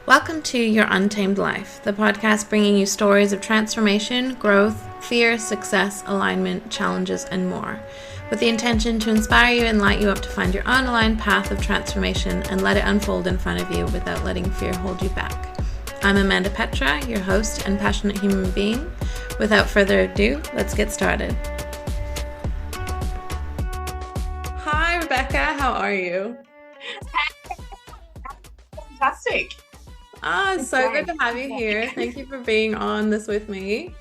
Welcome to Your Untamed Life, the podcast bringing you stories of transformation, growth, fear, success, alignment, challenges, and more, with the intention to inspire you and light you up to find your own aligned path of transformation and let it unfold in front of you without letting fear hold you back. I'm Amanda Petra, your host and passionate human being. Without further ado, let's get started. Hi, Rebecca. How are you? Fantastic. It's so good to have you here. Thank you for being on this with me.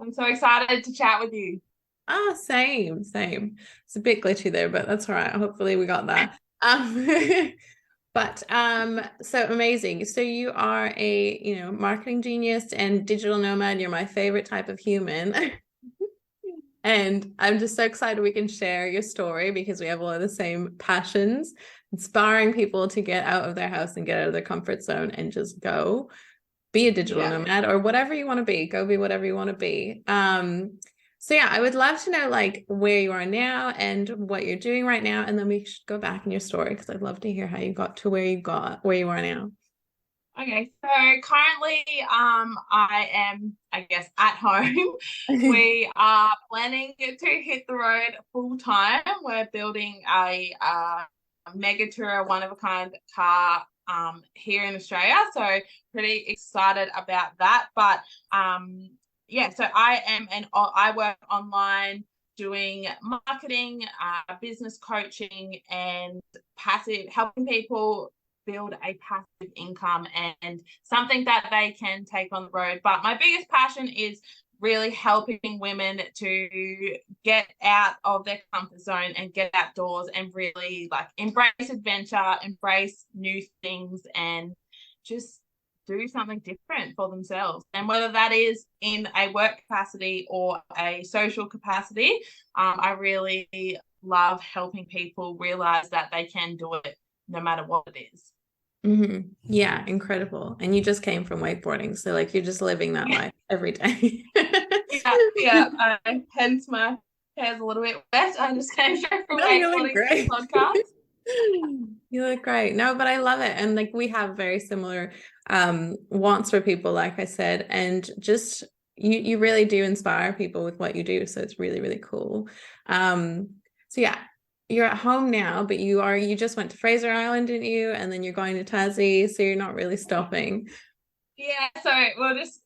I'm so excited to chat with you. Same. It's a bit glitchy there, but that's all right. Hopefully we got that. So amazing. So you are a, marketing genius and digital nomad. You're my favorite type of human. And I'm just so excited we can share your story because we have a lot of the same passions, inspiring people to get out of their house and get out of their comfort zone and just go be a digital nomad or whatever you want to be. Go be whatever you want to be. I would love to know where you are now and what you're doing right now. And then we should go back in your story because I'd love to hear how you got to where you are now. Okay, so currently I am, at home. We are planning to hit the road full time. We're building a mega tourer, one of a kind car here in Australia. So pretty excited about that. But so I work online doing marketing, business coaching, and helping people build a passive income and something that they can take on the road. But my biggest passion is really helping women to get out of their comfort zone and get outdoors and really embrace adventure, embrace new things, and just do something different for themselves. And whether that is in a work capacity or a social capacity, I really love helping people realize that they can do it no matter what it is. Mm-hmm. Yeah, incredible. And you just came from wakeboarding, so you're just living that life every day. Hence my hair's a little bit wet. I just came straight from wakeboarding podcast. You look great. No, but I love it. And we have very similar wants for people, like I said, and just you really do inspire people with what you do. So it's really, really cool. You're at home now, but you just went to Fraser Island, didn't you? And then you're going to Tassie, so you're not really stopping. Yeah, so we're just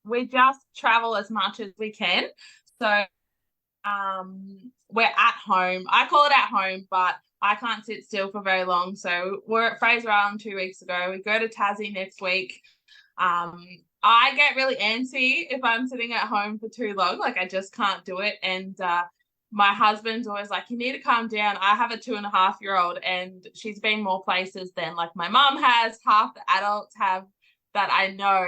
we just travel as much as we can. So we're at home. I call it at home, but I can't sit still for very long. So we're at Fraser Island 2 weeks ago. We go to Tassie next week. I get really antsy if I'm sitting at home for too long. I just can't do it. And my husband's always like, you need to calm down. I have a 2.5-year-old and she's been more places than my mum has, half the adults have that I know.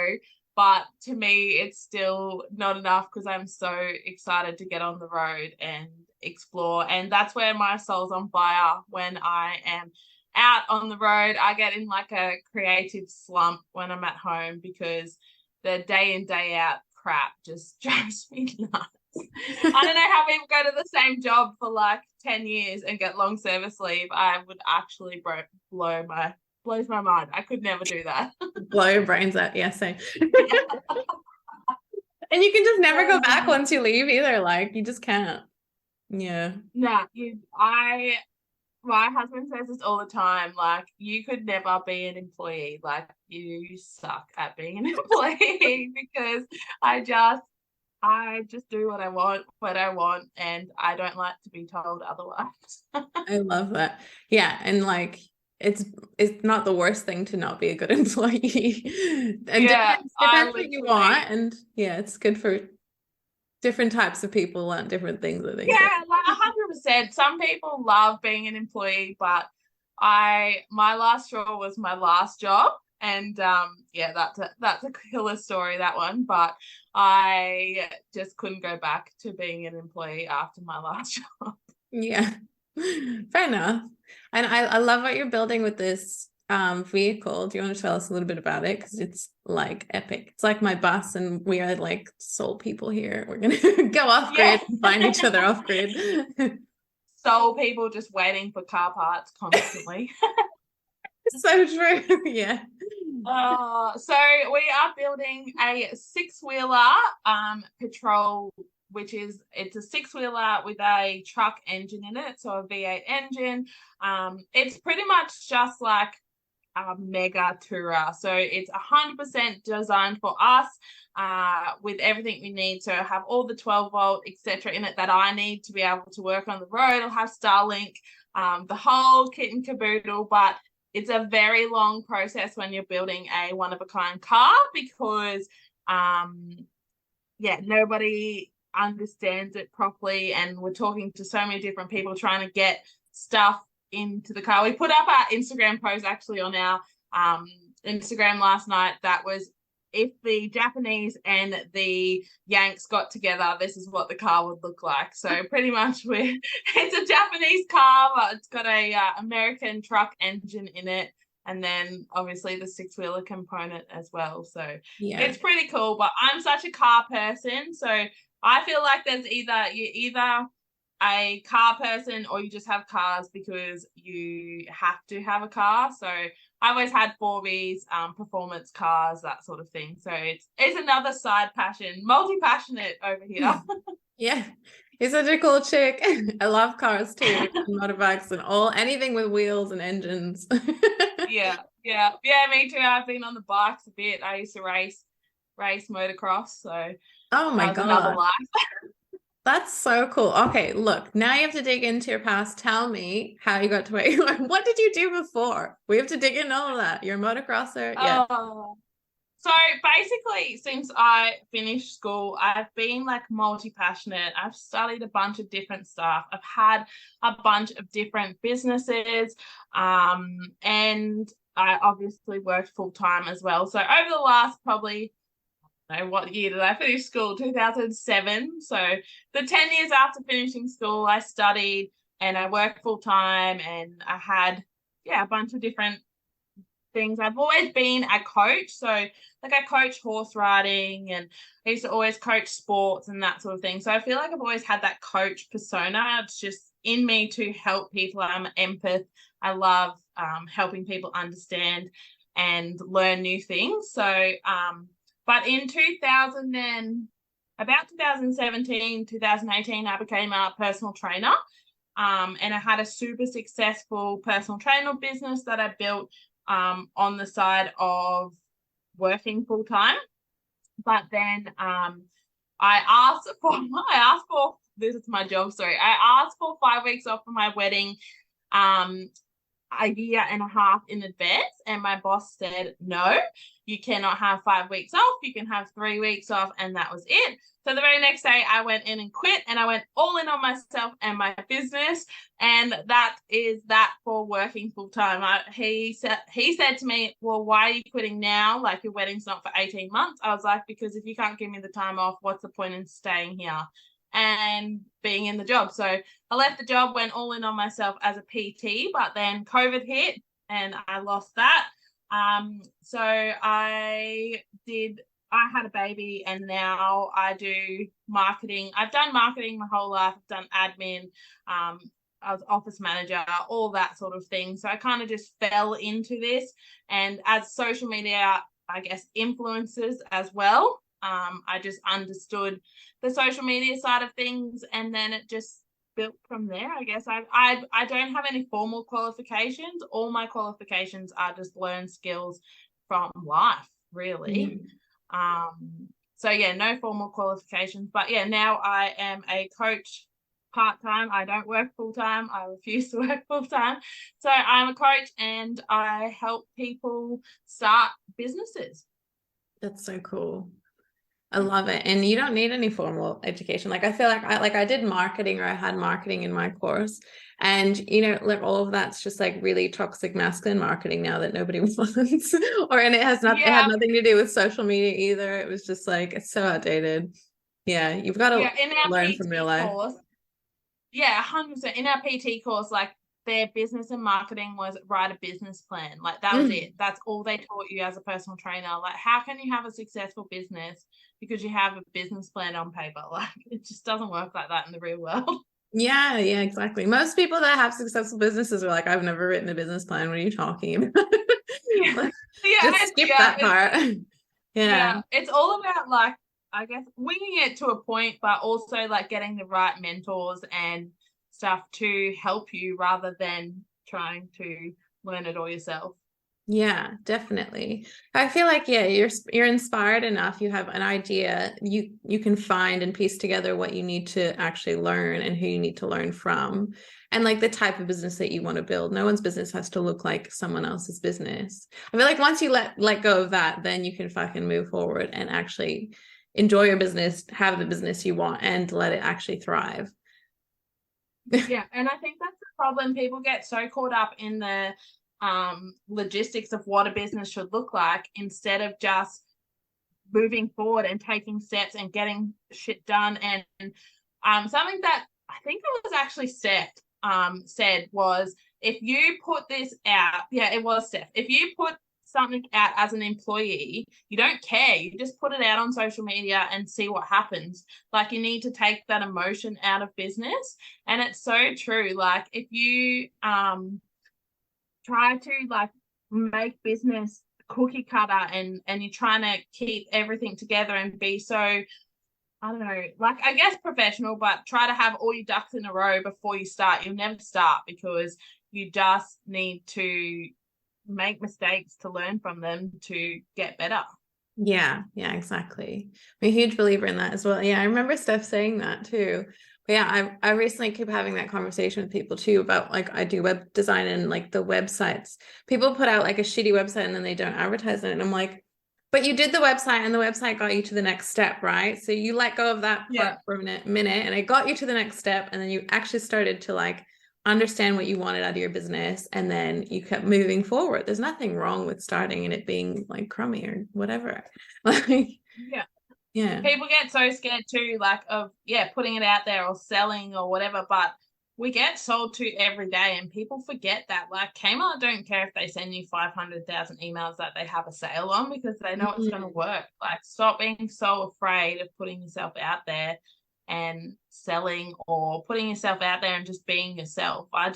But to me, it's still not enough because I'm so excited to get on the road and explore. And that's where my soul's on fire. When I am out on the road, I get in a creative slump when I'm at home because the day in, day out crap just drives me nuts. I don't know how people go to the same job for 10 years and get long service leave. I would actually blows my mind. I could never do that. Blow your brains out. Yeah, same. And you can just never go back once you leave either. You just can't. Yeah. No, my husband says this all the time. You could never be an employee. You suck at being an employee because I just do what I want, and I don't like to be told otherwise. I love that. Yeah, and it's not the worst thing to not be a good employee. And depends what you want, and it's good for different types of people want different things, I think. Yeah, 100%. Some people love being an employee, but my last role was my last job. And that's a killer story, that one. But I just couldn't go back to being an employee after my last job. Yeah, fair enough. And I love what you're building with this vehicle. Do you want to tell us a little bit about it? Because it's epic. It's like my bus, and we are soul people here. We're gonna go off grid and find each other off grid. Soul people just waiting for car parts constantly. So true. Yeah. So we are building a six-wheeler patrol, which is it's a six-wheeler with a truck engine in it, so a V8 engine. It's pretty much just like a mega tourer. So it's 100% designed for us, with everything we need. So have all the 12-volt, etc. in it that I need to be able to work on the road. It'll have Starlink, the whole kit and caboodle, but it's a very long process when you're building a one-of-a-kind car because, nobody understands it properly. And we're talking to so many different people trying to get stuff into the car. We put up our Instagram post actually on our Instagram last night. That was, if the Japanese and the Yanks got together, this is what the car would look like. So pretty much it's a Japanese car, but it's got a American truck engine in it. And then obviously the six-wheeler component as well. So Yeah. it's pretty cool. But I'm such a car person. So I feel like you're either a car person or you just have cars because you have to have a car. So I always had 4Bs, performance cars, that sort of thing. So it's another side passion, multi-passionate over here. Yeah. You're such a cool chick. I love cars too, and motorbikes and anything with wheels and engines. Yeah, me too. I've been on the bikes a bit. I used to race motocross, so Oh my that was another God. life. That's so cool. Okay, look, now you have to dig into your past. Tell me how you got to where you are. What did you do before? We have to dig in all of that. You're a motocrosser. Yeah. Oh, so basically, since I finished school, I've been like multi-passionate. I've studied a bunch of different stuff. I've had a bunch of different businesses, and I obviously worked full time as well. So over the last probably, I don't know, what year did I finish school? 2007. So the 10 years after finishing school, I studied and I worked full time, and I had a bunch of different things. I've always been a coach. So like I coach horse riding, and I used to always coach sports and that sort of thing. So I feel like I've always had that coach persona. It's just in me to help people. I'm an empath. I love helping people understand and learn new things. So but in 2017, 2018, I became a personal trainer. And I had a super successful personal trainer business that I built on the side of working full time. But then I asked for this is my job story. I asked for 5 weeks off for my wedding, a year and a half in advance, and my boss said, no, you cannot have 5 weeks off. You can have 3 weeks off, and that was it. So the very next day I went in and quit, and I went all in on myself and my business. And that is that for working full time. He said to me, well, why are you quitting now? Like, your wedding's not for 18 months. I was like, because if you can't give me the time off, what's the point in staying here and being in the job? So I left the job, went all in on myself as a PT, but then COVID hit and I lost that. So I had a baby, and now I do marketing. I've done marketing my whole life. I've done admin. I was office manager, all that sort of thing. So I kind of just fell into this. And as social media, I guess, influencers as well, I just understood the social media side of things, and then it just built from there. I guess I don't have any formal qualifications. All my qualifications are just learned skills from life, really. So no formal qualifications, but now I am a coach part-time. I don't work full-time. I refuse to work full-time. So I'm a coach, and I help people start businesses. That's so cool. I love it. And you don't need any formal education. Like, I feel like I did marketing, or I had marketing in my course. And, like, all of that's just like really toxic masculine marketing now that nobody wants. And it had nothing to do with social media either. It was just like, it's so outdated. Yeah. You've got to in our learn PT from real life. course, 100%. In our PT course, like, their business and marketing was write a business plan. Like, that was it. That's all they taught you as a personal trainer. Like, how can you have a successful business because you have a business plan on paper? Like, it just doesn't work like that in the real world. Yeah, yeah, exactly. Most people that have successful businesses are like, I've never written a business plan. What are you talking about? Yeah. Like, just Yeah, skip that part. Yeah. yeah, it's all about like I guess winging it to a point, but also like getting the right mentors and stuff to help you rather than trying to learn it all yourself. Yeah, definitely. I feel like yeah, you're inspired enough, you have an idea, you can find and piece together what you need to actually learn and who you need to learn from. And like the type of business that you want to build. No one's business has to look like someone else's business. I feel like once you let go of that, then you can fucking move forward and actually enjoy your business, have the business you want, and let it actually thrive. Yeah, and I think that's the problem. People get so caught up in the logistics of what a business should look like instead of just moving forward and taking steps and getting shit done. And something that I think it was actually said was if you put this out, yeah, it was Steph. If you put something out as an employee, you don't care. You just put it out on social media and see what happens. Like you need to take that emotion out of business. And it's so true. Like if you try to like make business cookie cutter and you're trying to keep everything together and be so I don't know, like I guess professional, but try to have all your ducks in a row before you start. You'll never start because you just need to make mistakes to learn from them to get better. Yeah, yeah, exactly. I'm a huge believer in that as well. Yeah, I remember Steph saying that too. But yeah, I recently keep having that conversation with people too about like I do web design and like the websites. People put out like a shitty website and then they don't advertise it. And I'm like, but you did the website and the website got you to the next step, right? So you let go of that Yeah. part for a minute and it got you to the next step. And then you actually started to like understand what you wanted out of your business and then you kept moving forward. There's nothing wrong with starting and it being like crummy or whatever. Like, Yeah. yeah. People get so scared too, like of putting it out there or selling or whatever, but we get sold to every day and people forget that. Like Kmart don't care if they send you 500,000 emails that they have a sale on because they know it's going to Mhm. work. Like stop being so afraid of putting yourself out there and selling or putting yourself out there and just being yourself. I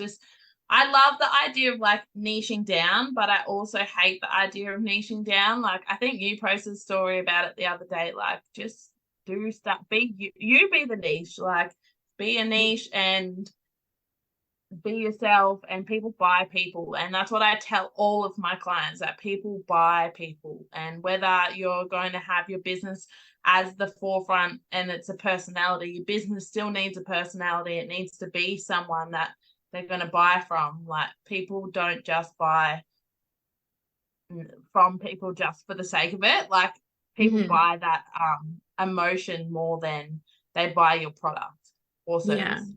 love the idea of like niching down, but I also hate the idea of niching down. Like I think you posted a story about it the other day. Like just do stuff, be you be the niche, like be a niche and be yourself and people buy people. And that's what I tell all of my clients that people buy people. And whether you're going to have your business as the forefront and it's a personality, your business still needs a personality. It needs to be someone that they're going to buy from. Like people don't just buy from people just for the sake of it. Like people Mhm. buy that emotion more than they buy your product or Yeah. service.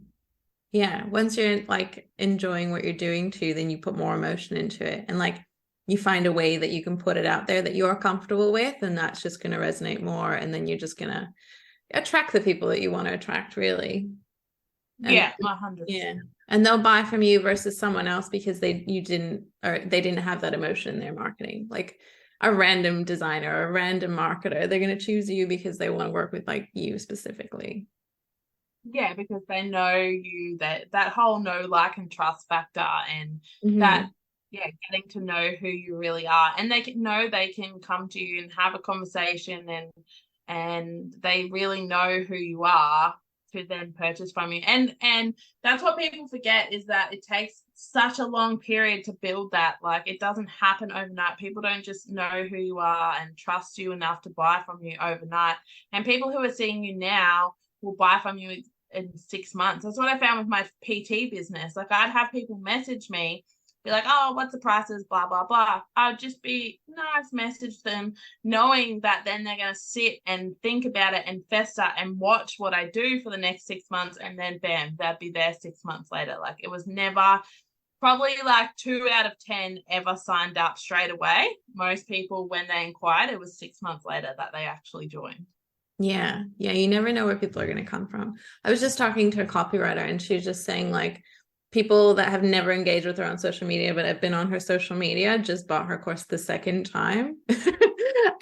Yeah. Once you're like enjoying what you're doing too, then you put more emotion into it and like you find a way that you can put it out there that you're comfortable with, and that's just going to resonate more. And then you're just going to attract the people that you want to attract, really. And Yeah, 100%. yeah, and they'll buy from you versus someone else because they didn't have that emotion in their marketing. Like a random designer or a random marketer, they're going to choose you because they want to work with like you specifically. Yeah, because they know you that whole know, like, and trust factor, and that Hmm. getting to know who you really are, and they can know they can come to you and have a conversation, and they really know who you are to then purchase from you, and that's what people forget is that it takes such a long period to build that. Like it doesn't happen overnight. People don't just know who you are and trust you enough to buy from you overnight, and people who are seeing you now will buy from you in 6 months. That's what I found with my PT business. Like I'd have people message me, be like, oh, what's the prices, blah, blah, blah. I'd just be nice, message them, knowing that then they're going to sit and think about it and fester and watch what I do for the next 6 months. And then bam, that'd be there 6 months later. Like it was never, probably like 2 out of 10 ever signed up straight away. Most people, when they inquired, it was 6 months later that they actually joined. Yeah, yeah, you never know where people are going to come from. I was just talking to a copywriter and she was just saying like people that have never engaged with her on social media but have been on her social media just bought her course the second time.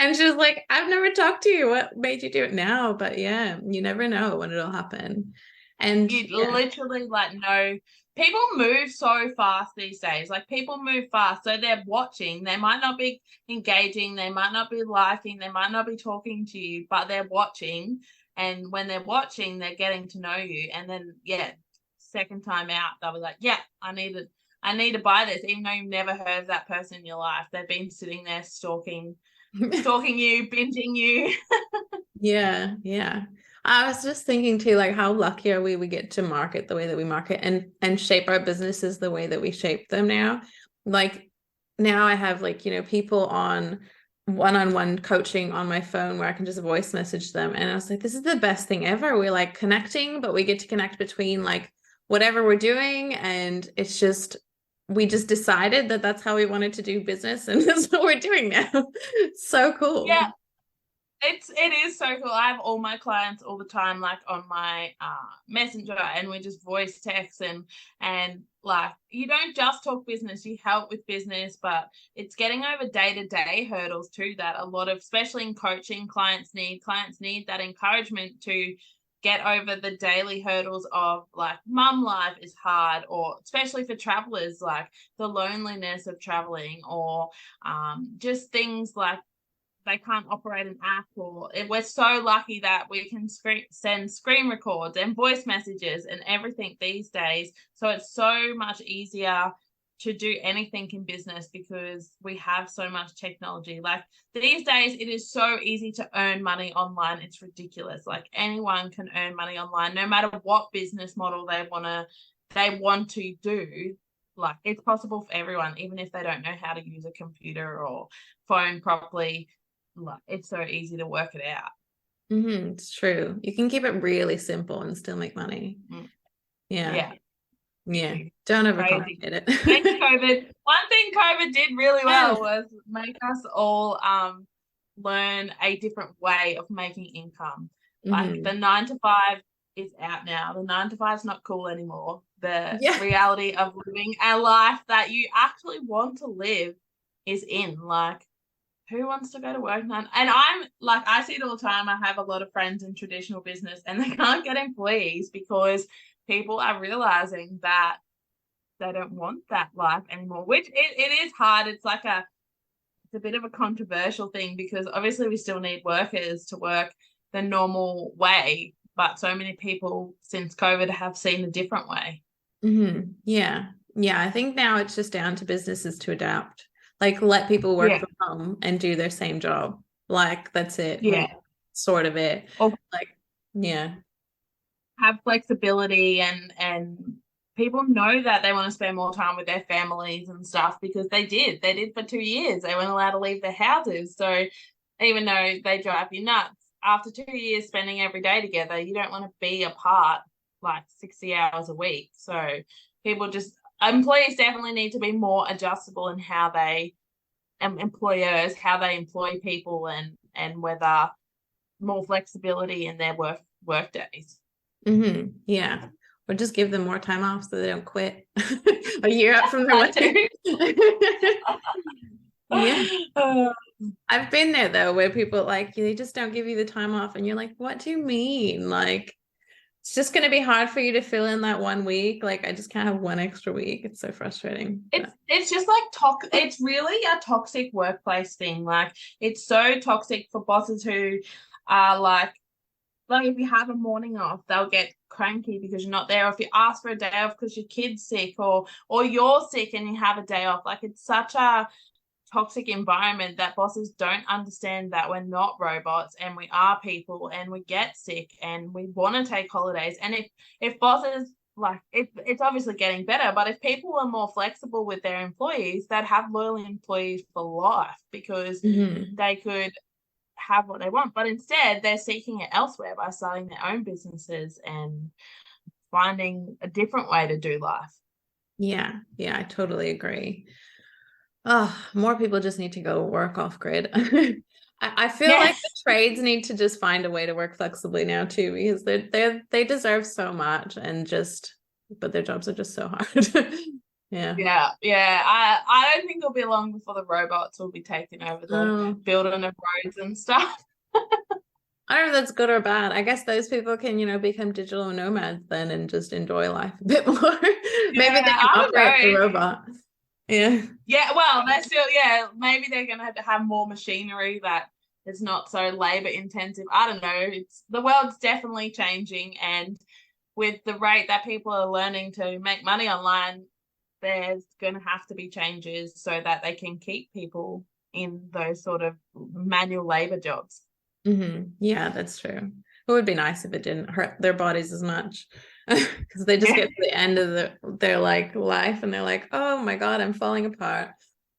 And she was like, I've never talked to you. What made you do it now? But yeah, you never know when it'll happen. And You yeah. literally like know people move so fast these days. Like people move fast, so they're watching. They might not be engaging, they might not be liking, they might not be talking to you, but they're watching. And when they're watching, they're getting to know you. And then yeah, second time out, they'll be like, yeah, I need to buy this, even though you've never heard of that person in your life. They've been sitting there stalking you, binging you. Yeah, yeah. I was just thinking too, like how lucky are we get to market the way that we market and shape our businesses the way that we shape them now. Like now I have like, people on one-on-one coaching on my phone where I can just voice message them. And I was like, this is the best thing ever. We're like connecting, but we get to connect between like whatever we're doing. And it's just, we just decided that that's how we wanted to do business. And that's what we're doing now. It's so cool. Yeah, it is so cool. I have all my clients all the time, like on my messenger, and we just voice text and like you don't just talk business, you help with business, but it's getting over day-to-day hurdles too that a lot of, especially in coaching, clients need that encouragement to get over the daily hurdles of like mum life is hard, or especially for travelers, like the loneliness of traveling, or just things like they can't operate an app, or we're so lucky that we can send screen records and voice messages and everything these days. So it's so much easier to do anything in business because we have so much technology. Like these days, it is so easy to earn money online. It's ridiculous. Like anyone can earn money online, no matter what business model they want to do. Like it's possible for everyone, even if they don't know how to use a computer or phone properly. Like it's so easy to work it out. It's true. You can keep it really simple and still make money. Yeah. Yeah, Yeah. Don't crazy. overcomplicate Thanks, it. COVID. One thing COVID did really Yes. well was make us all learn a different way of making income. Like the Hmm. 9 to 5 is out now. The 9 to 5 is not cool anymore. The Yeah. reality of living a life that you actually want to live is in. Like who wants to go to work nine? And I'm like, I see it all the time. I have a lot of friends in traditional business and they can't get employees because people are realizing that they don't want that life anymore, which it is hard. It's a bit of a controversial thing because obviously we still need workers to work the normal way, but so many people since COVID have seen a different way. Yeah. Yeah. I think now it's just down to businesses to adapt. Like let people work Yeah, from home and do their same job. Like that's it. Like yeah. sort of it. Or Like, yeah. have flexibility, and people know that they want to spend more time with their families and stuff because they did for 2 years. They weren't allowed to leave their houses, so even though they drive you nuts, after 2 years spending every day together, you don't want to be apart like 60 hours a week. So people just employees definitely need to be more adjustable in how they employers how they employ people, and whether more flexibility in their work days. Yeah. Or just give them more time off so they don't quit a year out from their That wedding. too. Yeah. Uh, I've been there though, where people like they just don't give you the time off, and you're like, what do you mean? Like, it's just going to be hard for you to fill in that 1 week. Like, I just can't have one extra week. It's so frustrating. it's just like it's really a toxic workplace thing. Like it's so toxic for bosses who are like if you have a morning off, they'll get cranky because you're not there. Or if you ask for a day off because your kid's sick, or you're sick and you have a day off, like it's such a toxic environment that bosses don't understand that we're not robots and we are people and we get sick and we want to take holidays. And if bosses like it's obviously getting better, but if people are more flexible with their employees, they'd have loyal employees for life because Mhm. they could have what they want. But instead they're seeking it elsewhere by starting their own businesses and finding a different way to do life. Yeah. Yeah. I totally agree. Oh, more people just need to go work off grid. I feel like the Yes. trades need to just find a way to work flexibly now too, because they deserve so much and just, but their jobs are just so hard. Yeah. Yeah. I don't think it'll be long before the robots will be taking over the Oh, building of roads and stuff. I don't know if that's good or bad. I guess those people can, become digital nomads then and just enjoy life a bit more. Maybe they Yeah, can I don't operate the know. robot. Yeah. Yeah, well, they're still, yeah, maybe they're going to have more machinery that is not so labor intensive. I don't know. It's the world's definitely changing, and with the rate that people are learning to make money online, there's going to have to be changes so that they can keep people in those sort of manual labor jobs. Yeah, that's true. It would be nice if it didn't hurt their bodies as much because they just Yeah. get to the end of their like life and they're like, oh my God, I'm falling apart.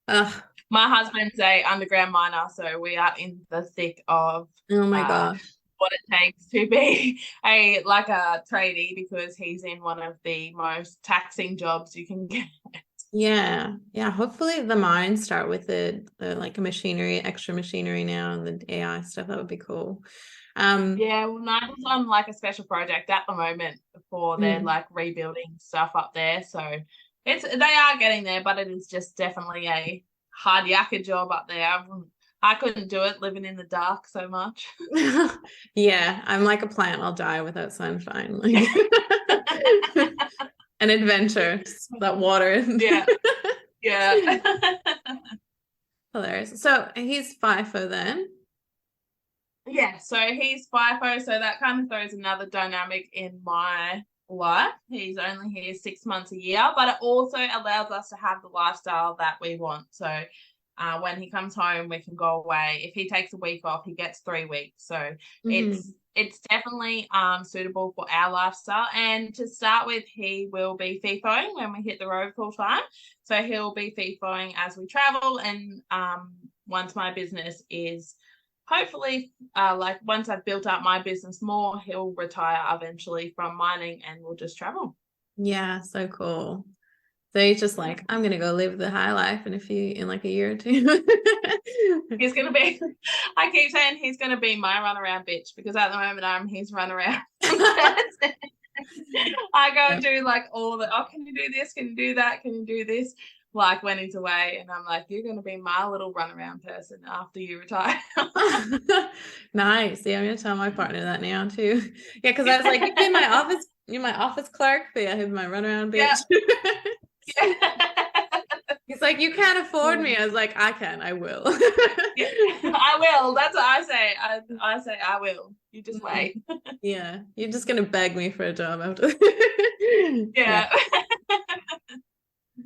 Ugh. My husband's a underground miner, so we are in the thick of Oh my uh, gosh. what it takes to be a tradie because he's in one of the most taxing jobs you can get. Yeah. Yeah. Hopefully the mines start with the like machinery, extra machinery now and the AI stuff. That would be cool. Um, Yeah, well, Nigel's on like a special project at the moment for their mm. like rebuilding stuff up there. So they are getting there, but it is just definitely a hard yakka job up there. I couldn't do it living in the dark so much. Yeah, I'm like a plant. I'll die without sunshine. Like an adventure that water. Yeah, yeah. Hilarious. So he's FIFO then. Yeah, so he's FIFO, so that kind of throws another dynamic in my life. He's only here 6 months a year, but it also allows us to have the lifestyle that we want. So when he comes home, we can go away. If he takes a week off, he gets 3 weeks. So Mm-hmm. it's definitely suitable for our lifestyle. And to start with, he will be FIFOing when we hit the road full time. So he'll be FIFOing as we travel. And once my business is hopefully like once I've built up my business more, he'll retire eventually from mining and we'll just travel. Yeah, so cool. So he's just like, I'm gonna go live the high life in like a year or two. He's gonna be I keep saying he's gonna be my runaround bitch because at the moment I'm his runaround. I go Yeah. and do like all the can you do this? Can you do that? Can you do this? Like when he's away, and I'm like, you're gonna be my little runaround person after you retire. Nice. Yeah, I'm gonna tell my partner that now too. Yeah, because I was like, you're my office clerk, but yeah, he's my runaround Yeah. bitch. Yeah. He's like, you can't afford me. I was like, I can, I will. Yeah, I will. That's what I say. I say I will. You just wait. Yeah, you're just gonna beg me for a job after. Yeah, Yeah.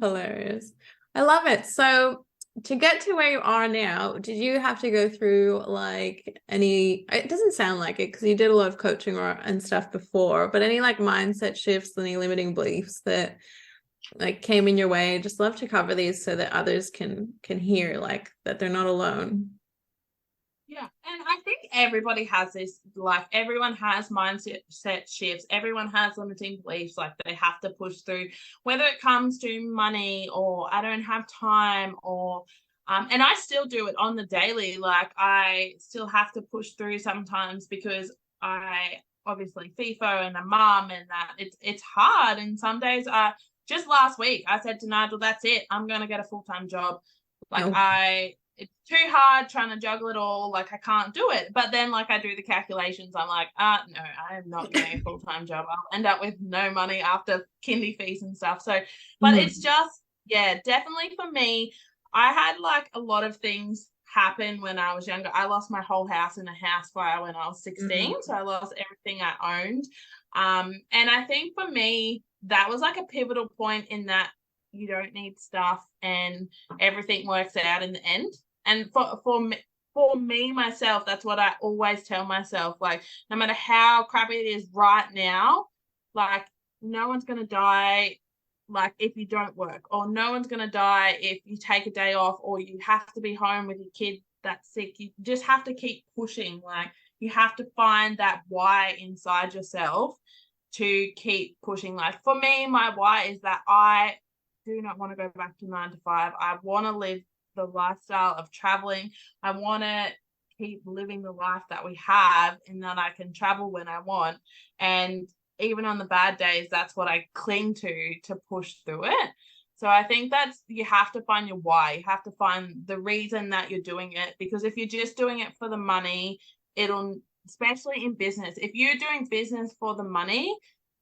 hilarious. I love it. So to get to where you are now, did you have to go through like any, it doesn't sound like it because you did a lot of coaching and stuff before, but any like mindset shifts, any limiting beliefs that like came in your way? Just love to cover these so that others can hear like that they're not alone. Yeah. And I think everybody has this, like everyone has mindset shifts. Everyone has limiting beliefs, like they have to push through, whether it comes to money or I don't have time or and I still do it on the daily. Like I still have to push through sometimes because I obviously FIFO and a mum and that it's hard. And some days I just last week I said to Nigel, that's it. I'm gonna get a full-time job. Like No. it's too hard trying to juggle it all. Like I can't do it. But then like I do the calculations. I'm like, no, I am not getting a full-time job. I'll end up with no money after kindy fees and stuff. So, but it's Mhm. just, yeah, definitely for me. I had like a lot of things happen when I was younger. I lost my whole house in a house fire when I was 16. Mhm. So I lost everything I owned. And I think for me, that was like a pivotal point in that you don't need stuff and everything works out in the end. And for me myself, that's what I always tell myself. Like, no matter how crappy it is right now, like no one's gonna die like if you don't work, or no one's gonna die if you take a day off, or you have to be home with your kid that's sick. You just have to keep pushing. Like you have to find that why inside yourself to keep pushing. Like for me, my why is that I do not want to go back to 9 to 5. I want to live the lifestyle of traveling. I want to keep living the life that we have and that I can travel when I want. And even on the bad days, that's what I cling to push through it. So I think that's you have to find your why. You have to find the reason that you're doing it, because if you're just doing it for the money, it'll especially in business, if you're doing business for the money,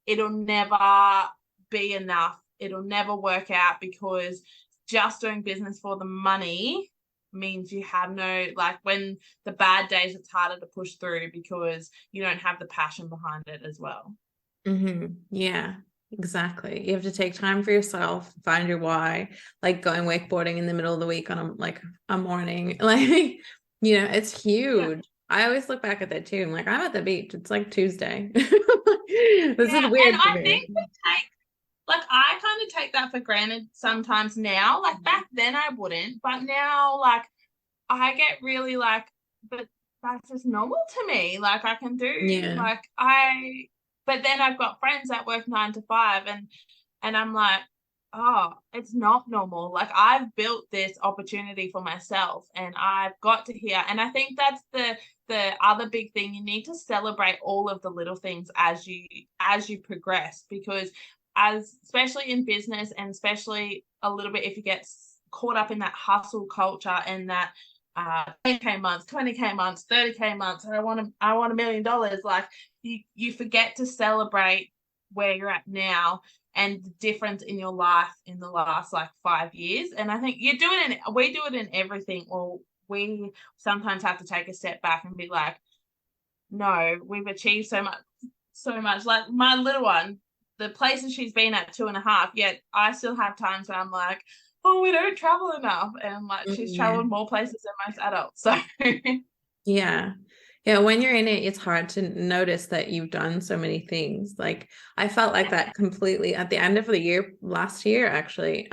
it'll never be enough. It'll never work out, because just doing business for the money means you have no, like, when the bad days, it's harder to push through because you don't have the passion behind it as well. Yeah, exactly. You have to take time for yourself, find your why, like going wakeboarding in the middle of the week on a morning. Like, it's Yeah. huge. I always look back at that too. I'm like, I'm at the beach. It's like Tuesday. This is Yeah. And weird for I me. think we take, like, I kind of take that for granted sometimes now. Like, back then I wouldn't, but now, like, I get really like, but that's just normal to me. Like, I can do, Yeah. like, but then I've got friends that work 9 to 5, and I'm like, oh, it's not normal. Like, I've built this opportunity for myself, and I've got to here. And I think that's the other big thing. You need to celebrate all of the little things as you progress, because especially in business, and especially a little bit if you get caught up in that hustle culture and that 10K months, 20K months, 30K months, and I want $1 million. Like, you forget to celebrate where you're at now and the difference in your life in the last like 5 years. And I think we do it in everything. Or we sometimes have to take a step back and be like, no, we've achieved so much. Like, my little one, the places she's been at 2.5, yet I still have times where I'm like, oh, we don't travel enough. And like, she's Yeah. traveled more places than most adults. So Yeah. Yeah, when you're in it, it's hard to notice that you've done so many things. Like, I felt like that completely at the end of the year, last year, actually.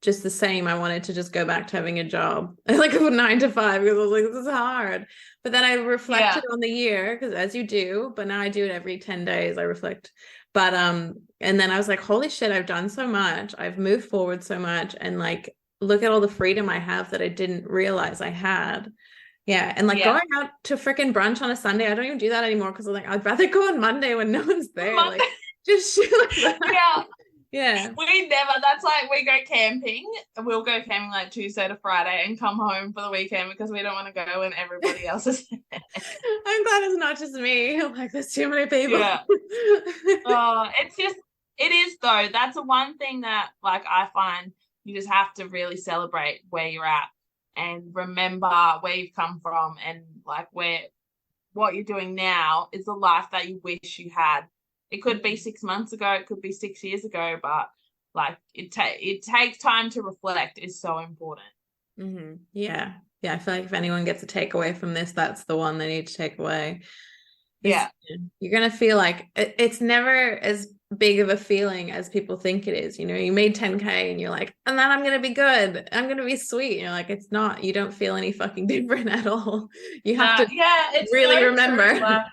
Just the same. I wanted to just go back to having a job, like a 9 to 5, because I was like, this is hard. But then I yeah, reflected on the year, because as you do, but now I do it every 10 days, I reflect. But and then I was like, holy shit, I've done so much. I've moved forward so much. And like, look at all the freedom I have that I didn't realize I had. Yeah, and like yeah. going out to freaking brunch on a Sunday, I don't even do that anymore, because I'm like, I'd rather go on Monday when no one's there. Like, just shit like that. Yeah. Yeah. We never, that's like, we go camping. We'll go camping like Tuesday to Friday and come home for the weekend, because we don't want to go when everybody else is there. I'm glad it's not just me. I'm like, there's too many people. Yeah. It's just, it is though. That's the one thing that, like, I find you just have to really celebrate where you're at and remember where you've come from, and like what you're doing now is the life that you wish you had. It could be 6 months ago, it could be 6 years ago, but like, it takes time to reflect is so important. Yeah. Yeah. I feel like if anyone gets a takeaway from this, that's the one they need to take away. Yeah. You're going to feel like it's never as big of a feeling as people think it is. You made 10K and you're like, and then I'm going to be good. I'm going to be sweet. And you're like, it's not, you don't feel any fucking different at all. You have to Yeah, it's really so remember. true. Like,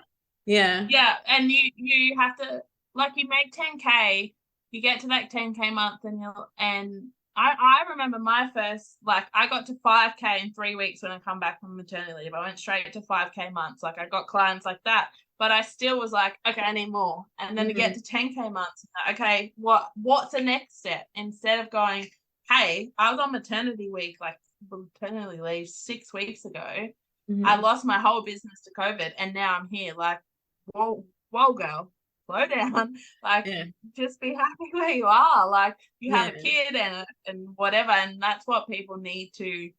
Yeah. yeah, and you have to, like, you make 10K, you get to that 10K month, and I remember my first, like, I got to 5K in 3 weeks when I come back from maternity leave. I went straight to 5K months. Like, I got clients like that, but I still was like, okay, I need more. And then to get to 10K months, okay, what's the next step? Instead of going, hey, I was on maternity leave 6 weeks ago. I lost my whole business to COVID, and now I'm here. Like, whoa, girl, slow down. Like, Yeah. just be happy where you are. Like, you have a Yeah. kid and whatever, and that's what people need to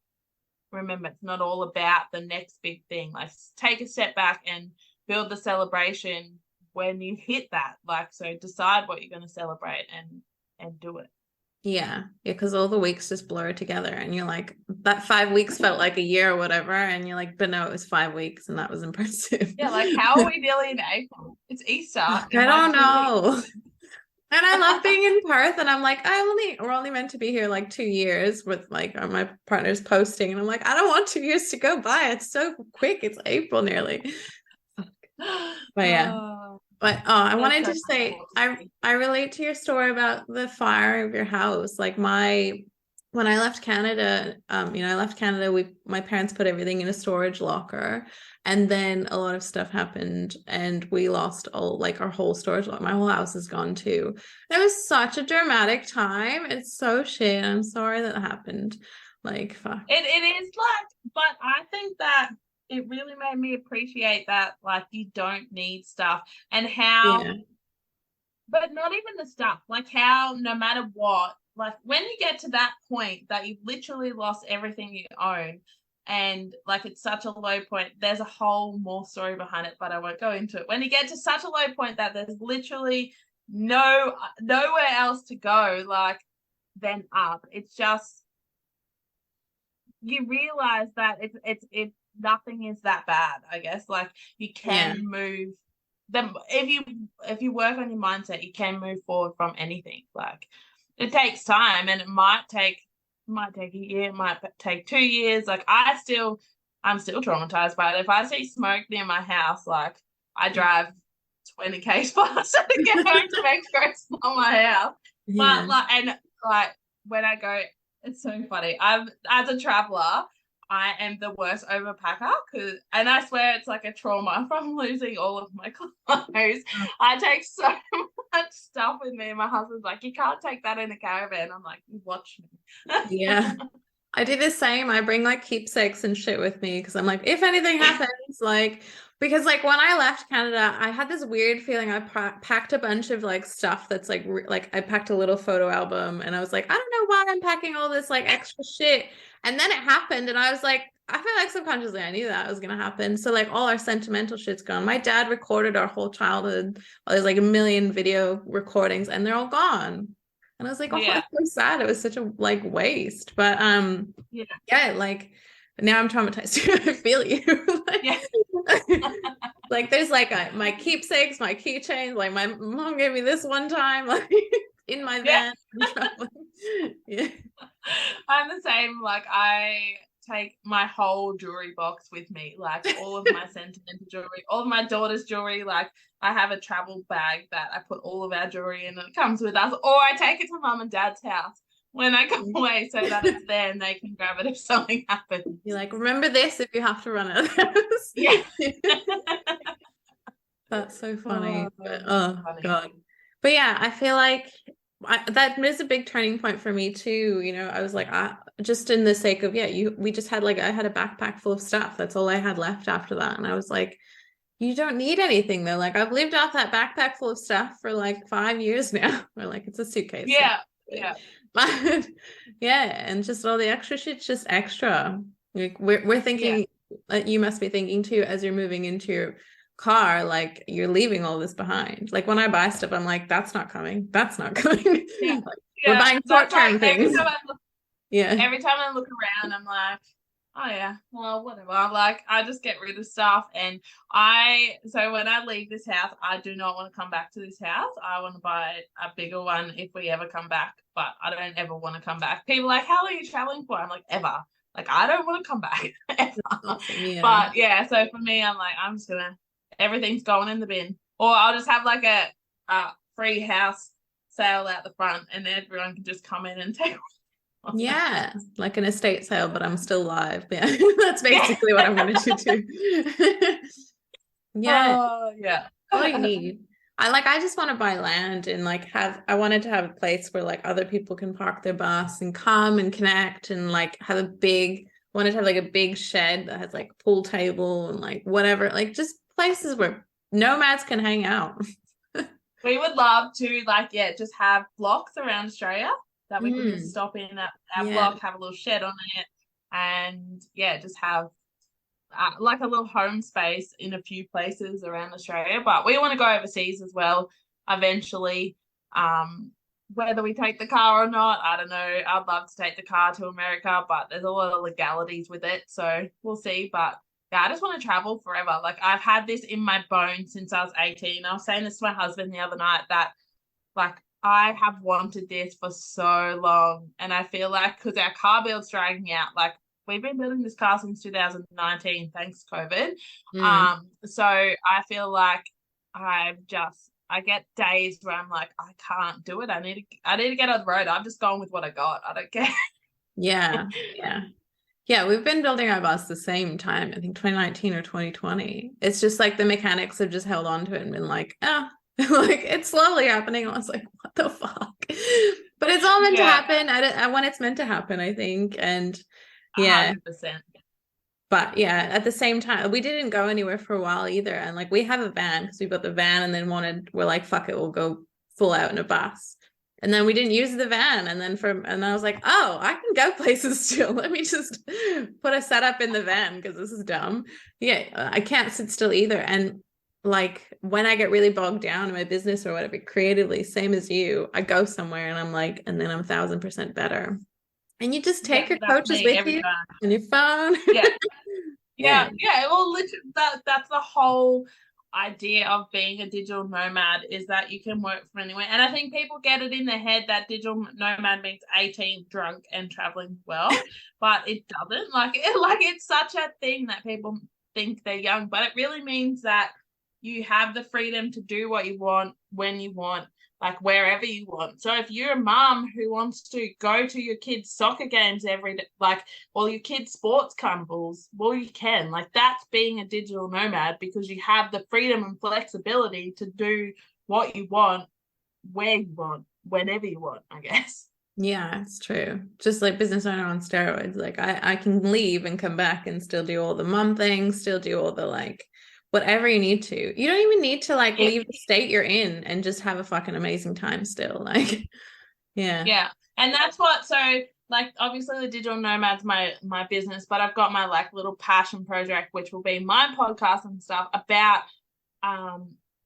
remember. It's not all about the next big thing. Like, take a step back and build the celebration when you hit that. Like, so decide what you're going to celebrate and do it. Yeah, because all the weeks just blur together, and you're like, that 5 weeks felt like a year or whatever, and you're like, but no, it was 5 weeks, and that was impressive. Yeah, like, how are we dealing in April? It's Easter in I like don't 2 weeks. know. And I love being in Perth, and I'm like, we're only meant to be here like 2 years, with like my partner's posting, and I'm like, I don't want 2 years to go by. It's so quick. It's April nearly. But yeah. Oh, But I that's wanted so to say, cool. I relate to your story about the fire of your house. Like when I left Canada, I left Canada, my parents put everything in a storage locker, and then a lot of stuff happened, and we lost our whole storage locker. My whole house is gone too. It was such a dramatic time. It's so shit. I'm sorry that happened. Like, fuck. It is like, but I think that it really made me appreciate that like you don't need stuff and how, Yeah. but not even the stuff, like how no matter what, like when you get to that point that you've literally lost everything you own and like it's such a low point, there's a whole more story behind it, but I won't go into it. When you get to such a low point that there's literally nowhere else to go, like then up, it's just you realize that it's nothing is that bad, I guess. Like you Yeah. can move them if you work on your mindset, you can move forward from anything. Like it takes time and it might take a year, it might take 2 years. Like I'm still traumatized by it. If I see smoke near my house, like I drive 20 k's faster to get home to make sure it's not my house. Yeah. But like when I go, it's so funny. I'm as a traveler, I am the worst overpacker and I swear it's like a trauma from losing all of my clothes. I take so much stuff with me. And my husband's like, you can't take that in a caravan. I'm like, you watch me. Yeah. I do the same. I bring like keepsakes and shit with me because I'm like, if anything happens, like, because like when I left Canada, I had this weird feeling. I packed a bunch of like stuff that's like I packed a little photo album and I was like, I don't know why I'm packing all this like extra shit. And then it happened and I was like, I feel like subconsciously I knew that was gonna happen. So like all our sentimental shit's gone. My dad recorded our whole childhood. There's like a million video recordings and they're all gone. And I was like, oh, Yeah. it's so sad. It was such a like waste. But Yeah. yeah, like now I'm traumatized. I feel you. Like, Yeah. like there's like my keepsakes, my keychains. Like my mom gave me this one time, like in my Yeah. van. Yeah. I'm the same. Like I take my whole jewelry box with me, like all of my sentimental jewelry, all of my daughter's jewelry. Like I have a travel bag that I put all of our jewelry in and it comes with us, or I take it to mum and dad's house when I go away so that it's there and they can grab it if something happens. You're like, remember this if you have to run out of this. Yeah. That's so funny. Funny. God. But yeah, I feel like that is a big turning point for me too. You know, I was like, just in the sake of, yeah, we just had like, I had a backpack full of stuff. That's all I had left after that. And I was like, you don't need anything though. Like I've lived off that backpack full of stuff for like 5 years now. Or like it's a suitcase. Yeah. So. Yeah. But yeah, and just all the extra shit's just extra. Like we're thinking, you must be thinking too, as you're moving into your car, like you're leaving all this behind. Like when I buy stuff, I'm like, that's not coming. That's not coming. Yeah. Like, we're Yeah. buying That's short-term like things. Yeah. every time I look around, I'm like, oh yeah, well, whatever. Like I just get rid of stuff and so when I leave this house, I do not want to come back to this house. I want to buy a bigger one if we ever come back, but I don't ever want to come back. People are like, how long are you traveling for? I'm like, ever. Like I don't want to come back ever. Awesome. Yeah. But yeah, so for me, I'm like, I'm just gonna everything's going in the bin. Or I'll just have like a free house sale out the front and everyone can just come in and take. Yeah, like an estate sale, but I'm still live. Yeah, that's basically what I wanted to do. Yeah, Yeah. all you need. I just want to buy land and like I wanted to have a place where like other people can park their bus and come and connect and like wanted to have like a big shed that has like a pool table and like whatever, like just places where nomads can hang out. We would love to just have blocks around Australia that we could just stop in at our block, have a little shed on it, and just have like a little home space in a few places around Australia. But we want to go overseas as well eventually. Whether we take the car or not, I don't know. I'd love to take the car to America, but there's a lot of legalities with it, so we'll see. But yeah, I just want to travel forever. Like I've had this in my bones since I was 18. I was saying this to my husband the other night that like I have wanted this for so long, and I feel like because our car build's dragging out, like we've been building this car since 2019, thanks to COVID. So I feel like I get days where I'm like, I can't do it. I need to get on the road. I'm just going with what I got. I don't care. Yeah. Yeah, we've been building our bus the same time, I think 2019 or 2020. It's just like the mechanics have just held on to it and been like, like it's slowly happening. I was like, what the fuck? But it's all meant to happen. I when it's meant to happen, I think. And yeah. 100%. But yeah, at the same time, we didn't go anywhere for a while either. And like we have a van because we got the van and then we're like, fuck it, we'll go full out in a bus. And then we didn't use the van. And I was like, oh, I can go places still. Let me just put a setup in the van because this is dumb. Yeah, I can't sit still either. And like when I get really bogged down in my business or whatever, creatively, same as you, I go somewhere and I'm like, and then I'm 1,000% better. And you just take your that's coaches me with every you time. and your phone. Yeah. Yeah. Yeah. Well, literally, that's the whole idea of being a digital nomad is that you can work from anywhere. And I think people get it in their head that digital nomad means 18, drunk, and traveling well, but it doesn't. Like it's such a thing that people think they're young, but it really means that you have the freedom to do what you want when you want, like wherever you want. So if you're a mom who wants to go to your kids' soccer games every day, like, or your kids' sports carnivals, well, you can. Like, that's being a digital nomad because you have the freedom and flexibility to do what you want, where you want, whenever you want, I guess. Yeah, it's true. Just like business owner on steroids. Like I can leave and come back and still do all the mom things, still do all the like whatever you need to. You don't even need to like Yeah. leave the state you're in and just have a fucking amazing time still. Like, yeah. Yeah. And that's what, so like obviously the digital nomad's my business, but I've got my like little passion project, which will be my podcast and stuff about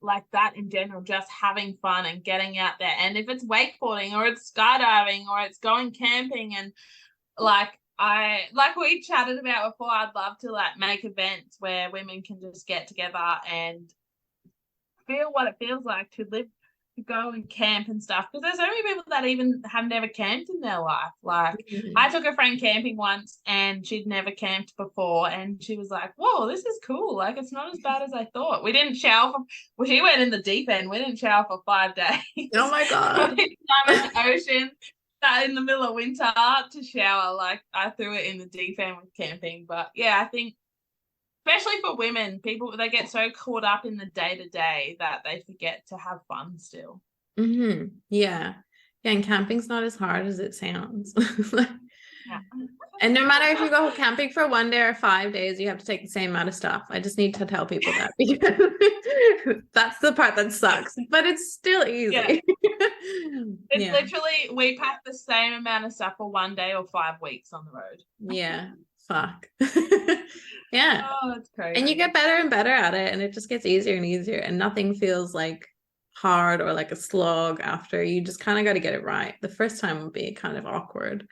like that in general, just having fun and getting out there. And if it's wakeboarding or it's skydiving or it's going camping and like we chatted about before, I'd love to like make events where women can just get together and feel what it feels like to live, to go and camp and stuff, because there's so many people that even have never camped in their life. Like I took a friend camping once and she'd never camped before and she was like, whoa, this is cool, like it's not as bad as I thought. We didn't shower for, well, she went in the deep end, we didn't shower for 5 days. Oh my God. We didn't time in the ocean in the middle of winter to shower. Like I threw it in the deep end with camping. But yeah, I think especially for women, people, they get so caught up in the day to day that they forget to have fun still. Yeah. Yeah, and camping's not as hard as it sounds. Yeah. And no matter if you go camping for 1 day or 5 days, you have to take the same amount of stuff. I just need to tell people that because that's the part that sucks, but it's still easy. Yeah. It's Yeah. literally, we pack the same amount of stuff for 1 day or 5 weeks on the road. Yeah. Fuck. Yeah. Oh, it's crazy. And you get better and better at it, and it just gets easier and easier, and nothing feels like hard or like a slog after. You just kind of got to get it right. The first time would be kind of awkward.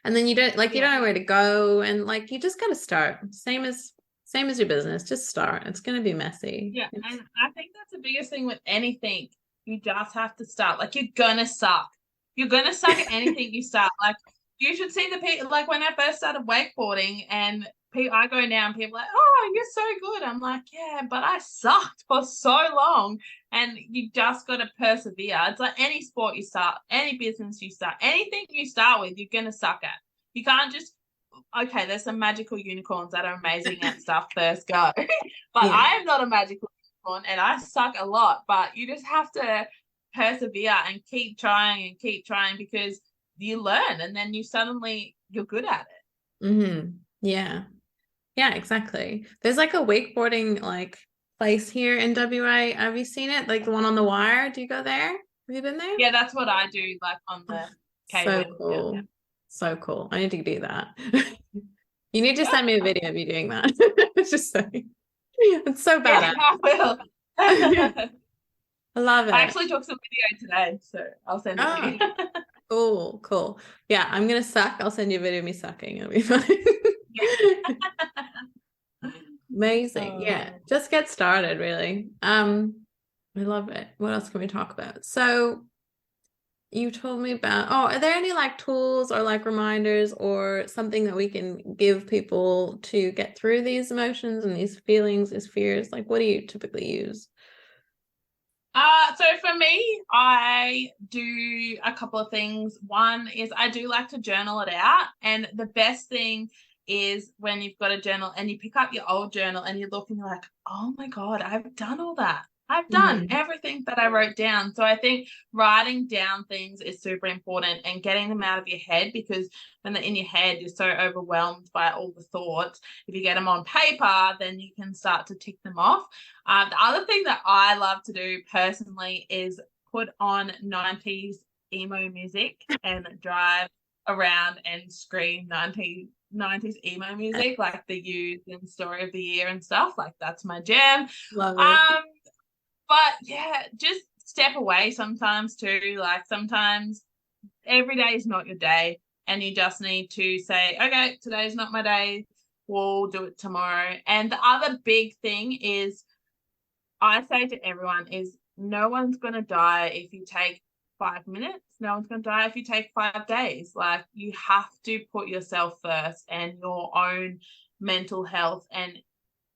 And then you don't like, you don't know where to go, and like you just got to start. Same as your business, just start. It's going to be messy. Yeah, and I think that's the biggest thing with anything. You just have to start. Like you're gonna suck. You're gonna suck at anything you start. Like you should see the people. Like when I first started wakeboarding, and I go now, and people are like, "Oh, you're so good." I'm like, "Yeah, but I sucked for so long." And you just got to persevere. It's like any sport you start, any business you start, anything you start with, you're gonna suck at. You can't just, okay, there's some magical unicorns that are amazing at stuff first go. But Yeah. I am not a magical unicorn and I suck a lot. But you just have to persevere and keep trying because you learn and then you're good at it. Yeah. Yeah, exactly. There's like a wakeboarding like place here in WA. Have you seen it? Like the one on the wire. Do you go there? Have you been there? Yeah, that's what I do, like on the So K-Win. cool. Yeah. So cool. I need to do that. You need to send me a video of you doing that. Just saying. It's so bad. Yeah, I will. I love it. I actually took some video today, so I'll send it to you. Cool. Yeah, I'm gonna suck. I'll send you a video of me sucking. It'll be fun. Amazing. Yeah, just get started, really. I love it. What else can we talk about? So you told me about, are there any like tools or like reminders or something that we can give people to get through these emotions and these feelings, these fears? Like, what do you typically use? So for me, I do a couple of things. One is I do like to journal it out. And the best thing is when you've got a journal and you pick up your old journal and you look and you're like, oh my God, I've done all that. I've done Mhm. everything that I wrote down. So I think writing down things is super important and getting them out of your head, because when they're in your head, you're so overwhelmed by all the thoughts. If you get them on paper, then you can start to tick them off. The other thing that I love to do personally is put on 90s emo music and drive around and scream 90s emo music, like the Used and Story of the Year and stuff. Like that's my jam. Love it. Um, but yeah, just step away sometimes too. Like sometimes every day is not your day, and you just need to say, okay, today's not my day. We'll do it tomorrow. And the other big thing is, I say to everyone, is no one's going to die if you take 5 minutes. No one's going to die if you take 5 days. Like you have to put yourself first and your own mental health, and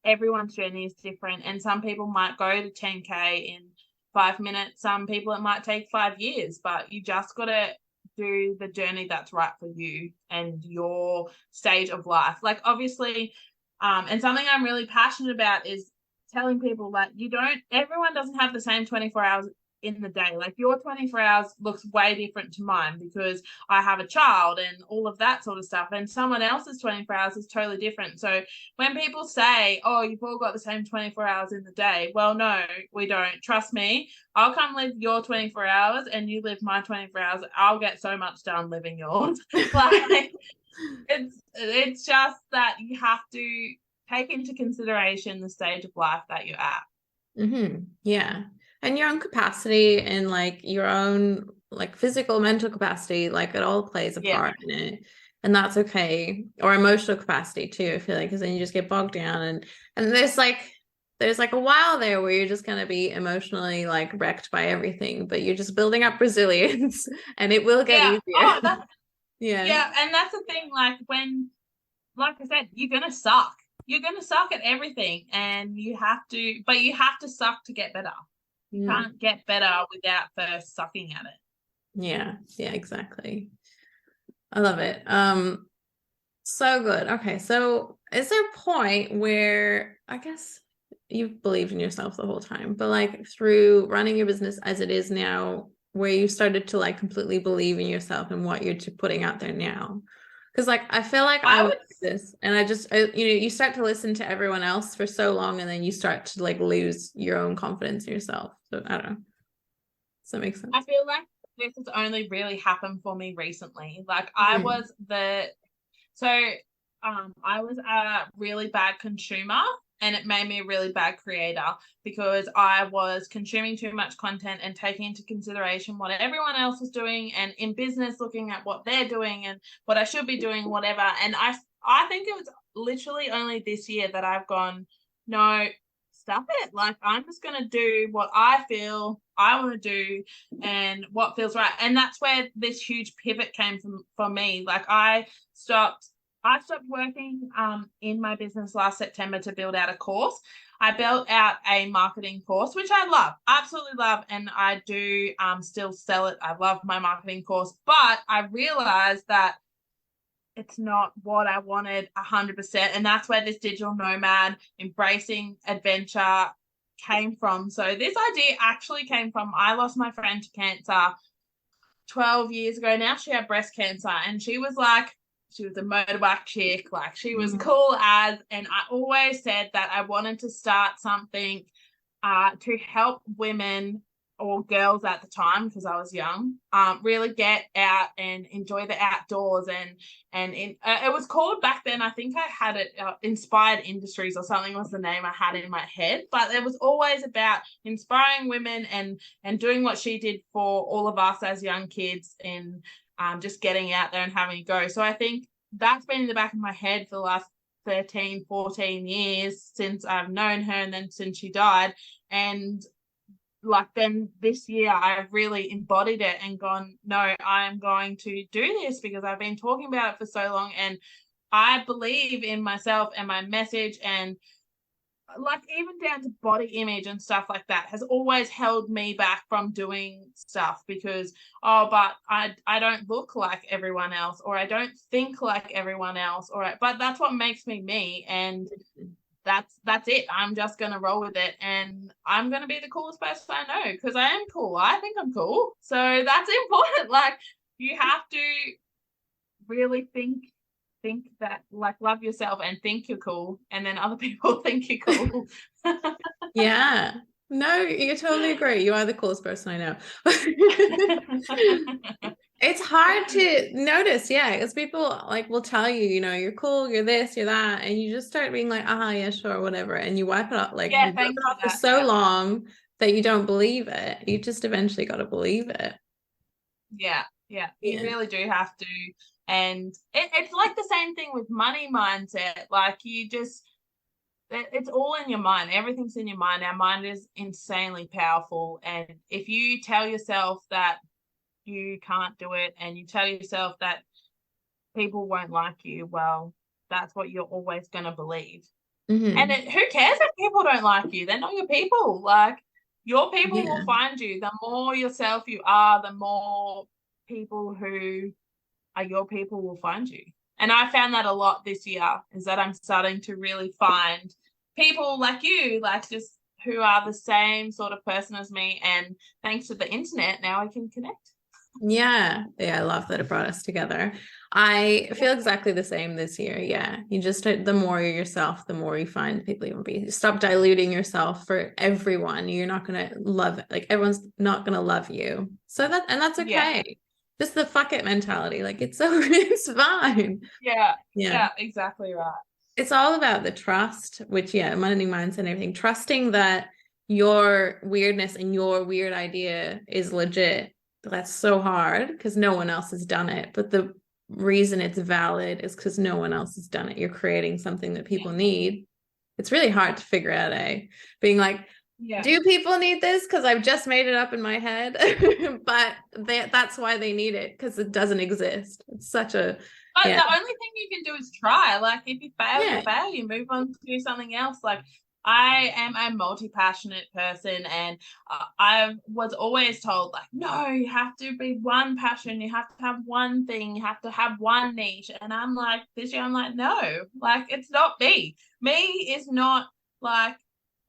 everyone's journey is different, and some people might go to 10K in 5 minutes. Some people it might take 5 years, but you just got to do the journey that's right for you and your stage of life. Like obviously, and something I'm really passionate about is telling people that everyone doesn't have the same 24 hours in the day. Like your 24 hours looks way different to mine because I have a child and all of that sort of stuff, and someone else's 24 hours is totally different. So when people say, oh, you've all got the same 24 hours in the day, well, no, we don't. Trust me, I'll come live your 24 hours and you live my 24 hours. I'll get so much done living yours. Like it's just that you have to take into consideration the stage of life that you're at. Yeah. And your own capacity and like your own like physical, mental capacity, like it all plays a Yeah. part in it. And that's okay. Or emotional capacity too, I feel like, because then you just get bogged down and there's like a while there where you're just gonna be emotionally like wrecked by everything, but you're just building up resilience and it will get Yeah. easier. Oh, that's Yeah. yeah, and that's the thing. Like I said, you're gonna suck. You're gonna suck at everything, and but you have to suck to get better. You Mm. can't get better without first sucking at it. Yeah. Yeah, exactly. I love it. So good. Okay, so is there a point where I guess you've believed in yourself the whole time, but like through running your business as it is now, where you started to like completely believe in yourself and what you're putting out there now? Because like I feel like I I was would, like this, and you start to listen to everyone else for so long, and then you start to like lose your own confidence in yourself. So I don't know. Does that make I sense? feel like this has only really happened for me recently. Like Mhm. I was a really bad consumer, and it made me a really bad creator because I was consuming too much content and taking into consideration what everyone else was doing, and in business looking at what they're doing and what I should be doing, whatever. And I think it was literally only this year that I've gone, no, stop it. Like I'm just gonna do what I feel I want to do and what feels right. And that's where this huge pivot came from for me. Like I stopped working in my business last September to build out a course. I built out a marketing course, which I love, absolutely love, and I do still sell it. I love my marketing course, but I realized that it's not what I wanted 100%. And that's where this digital nomad, embracing adventure, came from. So this idea actually came from, I lost my friend to cancer 12 years ago now. She had breast cancer, and she was a motorbike chick, like she was Mhm. cool as, and I always said that I wanted to start something to help women or girls at the time, because I was young, really get out and enjoy the outdoors. It was called back then, I think I had it, Inspired Industries or something was the name I had in my head. But it was always about inspiring women and doing what she did for all of us as young kids, and just getting out there and having a go. So I think that's been in the back of my head for the last 13, 14 years since I've known her, and then since she died. And like then this year I've really embodied it and gone, no, I'm going to do this because I've been talking about it for so long, and I believe in myself and my message. And like even down to body image and stuff like that has always held me back from doing stuff because, oh, but I don't look like everyone else, or I don't think like everyone else, but that's what makes me me. And that's it. I'm just gonna roll with it, and I'm gonna be the coolest person I know because I am cool. I think I'm cool, so that's important. Like you have to really think that, like, love yourself and think you're cool, and then other people think you're cool. Yeah. No, you totally agree. You are the coolest person I know. It's hard to notice, yeah, because people like will tell you, you're cool, you're this, you're that, and you just start being like, yeah, sure, whatever, and you wipe it off, like you Yeah, wipe thanks it for off for that. so Yeah. long that you don't believe it. You just eventually got to believe it. Yeah, yeah, you Yeah. really do have to. And it's like the same thing with money mindset. Like it's all in your mind. Everything's in your mind. Our mind is insanely powerful. And if you tell yourself that you can't do it and you tell yourself that people won't like you, well, that's what you're always going to believe. And Hmm. who cares if people don't like you? They're not your people. Like your people will Yeah. find you. The more yourself you are, the more people who are your people will find you. And I found that a lot this year, is that I'm starting to really find people like you, like just who are the same sort of person as me. And thanks to the internet, now I can connect. Yeah. Yeah, I love that it brought us together. I feel exactly the same this year. Yeah. You just, the more you're yourself, the more you find people you want to be. Stop diluting yourself for everyone. You're not going to love it. Like everyone's not going to love you. And that's Yeah. okay. Just the fuck it mentality. Like it's so, it's fine. Yeah. Yeah. Yeah. Exactly right. It's all about the trust, which, yeah, money mindset and everything. Trusting that your weirdness and your weird idea is legit. That's so hard because no one else has done it. But the reason it's valid is because no one else has done it. You're creating something that people need. It's really hard to figure out, being like, Yeah. do people need this? Because I've just made it up in my head. But that's why they need it, because it doesn't exist. It's such a, But yeah. the only thing you can do is try. Like if you fail, you Yeah. fail. You move on to do something else. Like I am a multi-passionate person, and I was always told, like, no, you have to be one passion. You have to have one thing. You have to have one niche. And I'm like, this year, I'm like, no, like it's not me. Me is not like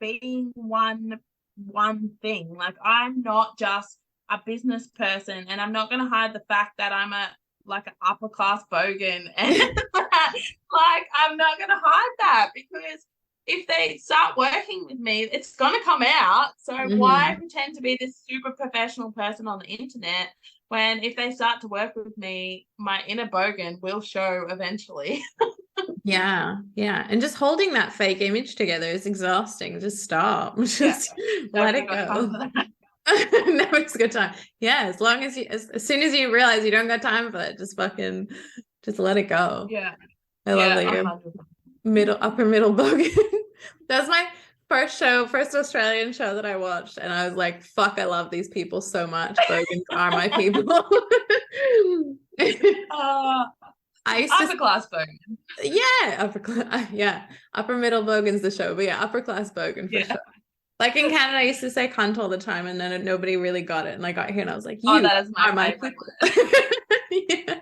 being one thing. Like I'm not just a business person, and I'm not going to hide the fact that I'm a like an upper class bogan, and like I'm not going to hide that, because if they start working with me, it's going to come out. So why Mhm. pretend to be this super professional person on the internet when if they start to work with me, my inner bogan will show eventually. Yeah, yeah. And just holding that fake image together is exhausting. Just stop. Yeah, Just let never it got time go. for that. Never is a good time. Yeah, as long as as soon as you realize you don't got time for it, just let it go. Yeah, I love yeah, that you're 100%. upper middle bogan. That was my first Australian show that I watched, and I was like, fuck, I love these people so much. Bogans are my people. uh, I used to Upper class bogan. Yeah, upper class. Yeah, upper middle bogan's the show, but yeah, upper class bogan for Yeah. sure. Like in Canada, I used to say cunt all the time, and then nobody really got it. And I got here, and I was like, Oh, "You that is my are my favorite. people." Yeah.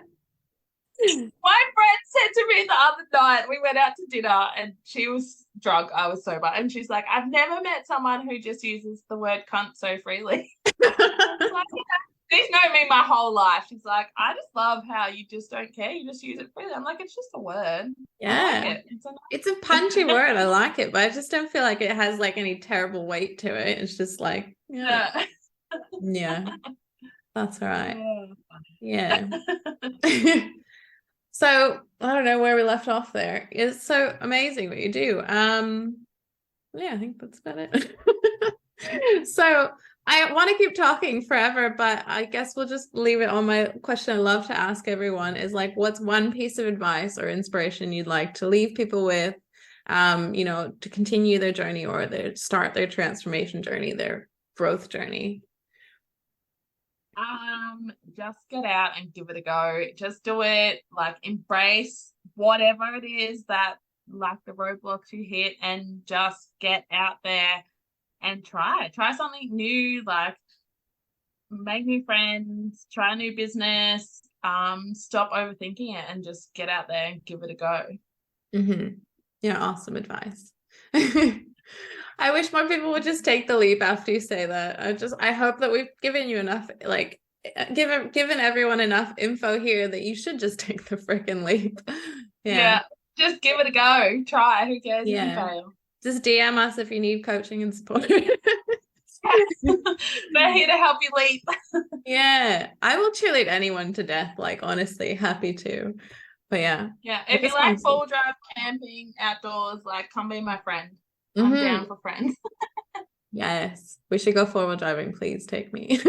My friend said to me the other night, we went out to dinner and she was drunk, I was sober, and she's like, I've never met someone who just uses the word cunt so freely. I was like, yeah. She's known me my whole life. She's like, I just love how you just don't care. You just use it freely. I'm like, it's just a word. I like Yeah, it. It's a it's a punchy word. I like it, but I just don't feel like it has like any terrible weight to it. It's just like, yeah, yeah. yeah, that's all right. Oh, Yeah. So I don't know where we left off there. It's so amazing what you do. Yeah, I think that's about it. So I want to keep talking forever, but I guess we'll just leave it on my question I love to ask everyone is like, what's one piece of advice or inspiration you'd like to leave people with, to continue their journey or start their transformation journey, their growth journey? just get out and give it a go. Just do it. Like embrace whatever it is that like the roadblocks you hit, and just get out there and try something new, like make new friends, try a new business, stop overthinking it and just get out there and give it a go. Mm-hmm. Yeah, awesome advice. I wish more people would just take the leap after you say that. I hope that we've given you enough, like, given everyone enough info here that you should just take the freaking leap. Yeah. Yeah, just give it a go. Try. Who cares if you Yeah. fail? Just DM us if you need coaching and support. They're here to help you lead. Yeah. I will cheerlead anyone to death, like honestly, happy to. But yeah, Yeah, it if you just like sounds full drive camping outdoors, like come be my friend. I'm hmm down for friends. Yes. We should go four-wheel driving, please take me.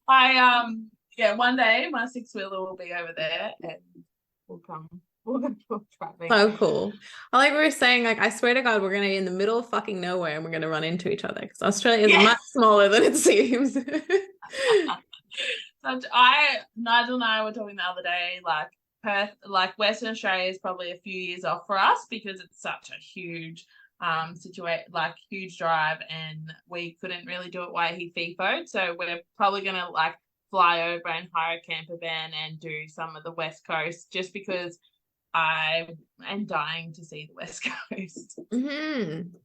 Yeah, one day my six-wheeler will be over there and we'll come. We'll go full driving. So cool. Like we were saying, like I swear to God, we're gonna be in the middle of fucking nowhere and we're gonna run into each other because Australia is Yeah. much smaller than it seems. Nigel and I were talking the other day, like Perth, like Western Australia is probably a few years off for us because it's such a huge like huge drive and we couldn't really do it while he FIFO'd. So we're probably gonna like fly over and hire a camper van and do some of the West Coast just because I am dying to see the West Coast.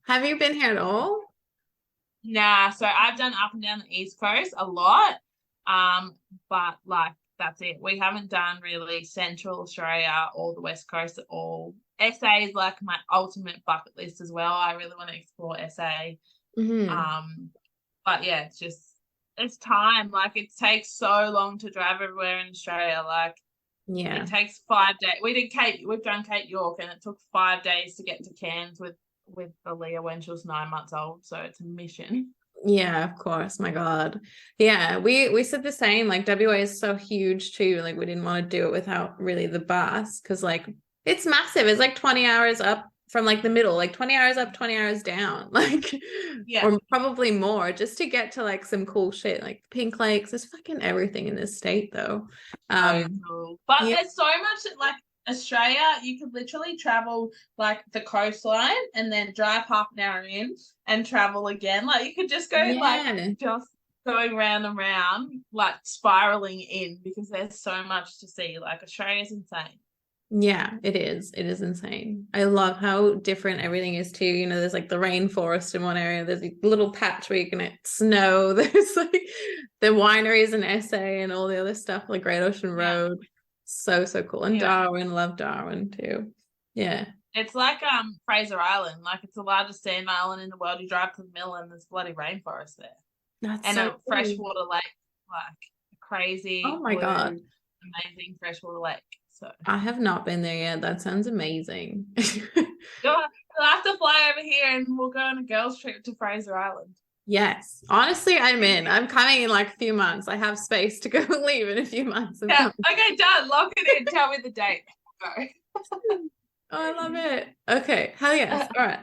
Have you been here at all? Nah, so I've done up and down the East Coast a lot. But like that's it. We haven't done really Central Australia or the West Coast at all. SA is like my ultimate bucket list as well. I really want to explore SA. But yeah, it's time. Like it takes so long to drive everywhere in Australia. Like Yeah. it takes 5 days. We've done Cape York and it took 5 days to get to Cairns with Aaliyah when she was 9 months old. So it's a mission. Yeah, of course. My God. Yeah, we said the same. Like WA is so huge too. Like we didn't want to do it without really the bus because like it's massive. It's like 20 hours up from like the middle, like 20 hours up, 20 hours down. Like Yeah. or probably more just to get to like some cool shit like Pink Lakes. There's fucking everything in this state though. So cool. But Yeah. there's so much like Australia, you could literally travel like the coastline and then drive half an hour in and travel again. Like you could just go like Yeah. just going round and round, like spiraling in because there's so much to see. Like Australia's insane. Yeah, it is. It is insane. I love how different everything is too. You know, there's like the rainforest in one area. There's a little patch where you can get snow. There's like the wineries in SA and all the other stuff, like Great Ocean Road. So, so cool. And Yeah. Darwin, love Darwin too. Yeah. It's like Fraser Island. Like it's the largest sand island in the world. You drive to the middle and there's bloody rainforest there. That's And so a cool. freshwater lake, like crazy Oh my blue, God. amazing freshwater lake. So I have not been there yet. That sounds amazing. you'll have to fly over here and we'll go on a girls' trip to Fraser Island. Yes. Honestly, I'm in. I'm coming in like a few months. I have space to go and leave in a few months. Yeah. Okay, done. Lock it in. Tell me the date. Go. Oh, I love it. Okay. Hell yes. All right.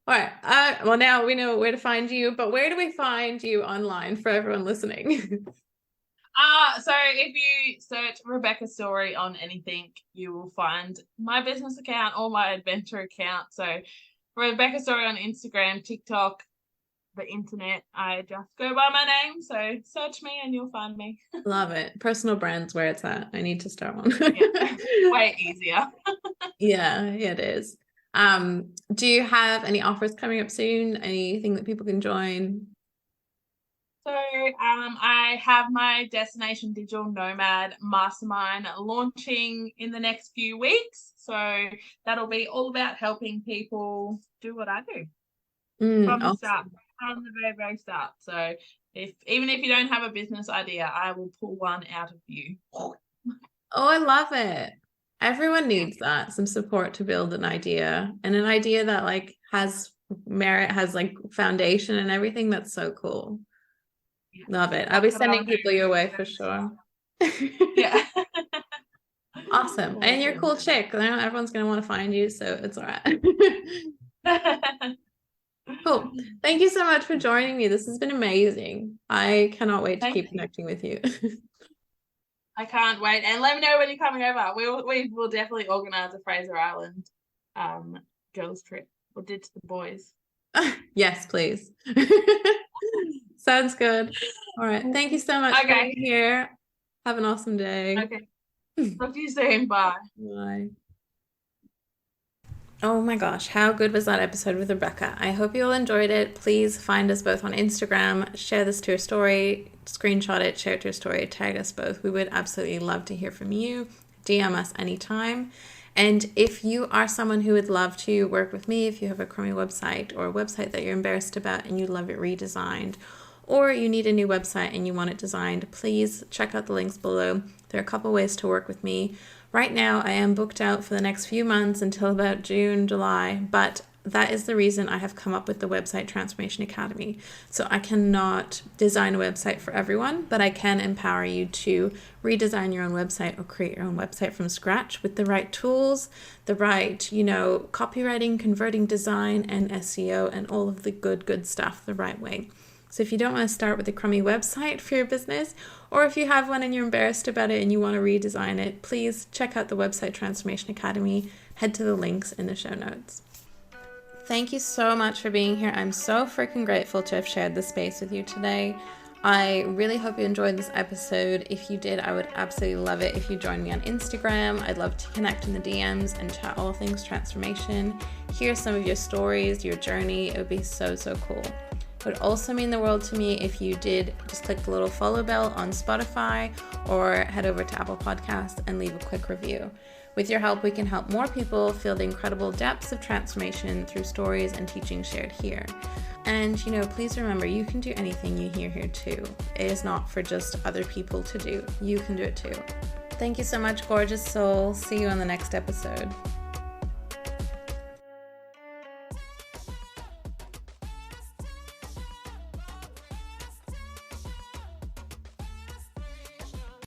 All right. Well, now we know where to find you, but where do we find you online for everyone listening? So if you search Rebecca Story on anything, you will find my business account or my adventure account. So Rebecca Story on Instagram, TikTok, the internet. I just go by my name. So search me and you'll find me. Love it. Personal brand's where it's at. I need to start one. Yeah. Way easier. Yeah, it is. Do you have any offers coming up soon? Anything that people can join? So I have my Destination Digital Nomad Mastermind launching in the next few weeks. So that'll be all about helping people do what I do from the start, from the very, very start. So even if you don't have a business idea, I will pull one out of you. Oh, I love it. Everyone needs that, some support to build an idea and an idea that like has merit, has like foundation and everything. That's so cool. Love it. I'll be sending people your way for sure. Yeah. Awesome. And you're a cool chick. I know everyone's going to want to find you, so it's all right. Cool. Thank you so much for joining me. This has been amazing. I cannot wait to keep connecting with you. I can't wait. And let me know when you're coming over. We will definitely organize a Fraser Island girls trip. We'll ditch the boys. Yes, please. Sounds good. All right. Thank you so much for being here. Have an awesome day. Okay. Talk to you soon. Bye. Bye. Oh my gosh, how good was that episode with Rebecca? I hope you all enjoyed it. Please find us both on Instagram, share this to your story, screenshot it, share it to your story, tag us both. We would absolutely love to hear from you. DM us anytime. And if you are someone who would love to work with me, if you have a crummy website or a website that you're embarrassed about and you'd love it redesigned, or you need a new website and you want it designed, please check out the links below. There are a couple ways to work with me. Right now, I am booked out for the next few months until about June, July, but that is the reason I have come up with the Website Transformation Academy. So I cannot design a website for everyone, but I can empower you to redesign your own website or create your own website from scratch with the right tools, the right, copywriting, converting design, and SEO, and all of the good stuff the right way. So if you don't want to start with a crummy website for your business, or if you have one and you're embarrassed about it and you want to redesign it, please check out the Website Transformation Academy. Head to the links in the show notes. Thank you so much for being here. I'm so freaking grateful to have shared this space with you today. I really hope you enjoyed this episode. If you did, I would absolutely love it if you join me on Instagram. I'd love to connect in the DMs and chat all things transformation. Hear some of your stories, your journey. It would be so cool. It would also mean the world to me if you did just click the little follow bell on Spotify or head over to Apple Podcasts and leave a quick review. With your help, we can help more people feel the incredible depths of transformation through stories and teachings shared here. And, please remember, you can do anything you hear here too. It is not for just other people to do. You can do it too. Thank you so much, gorgeous soul. See you on the next episode.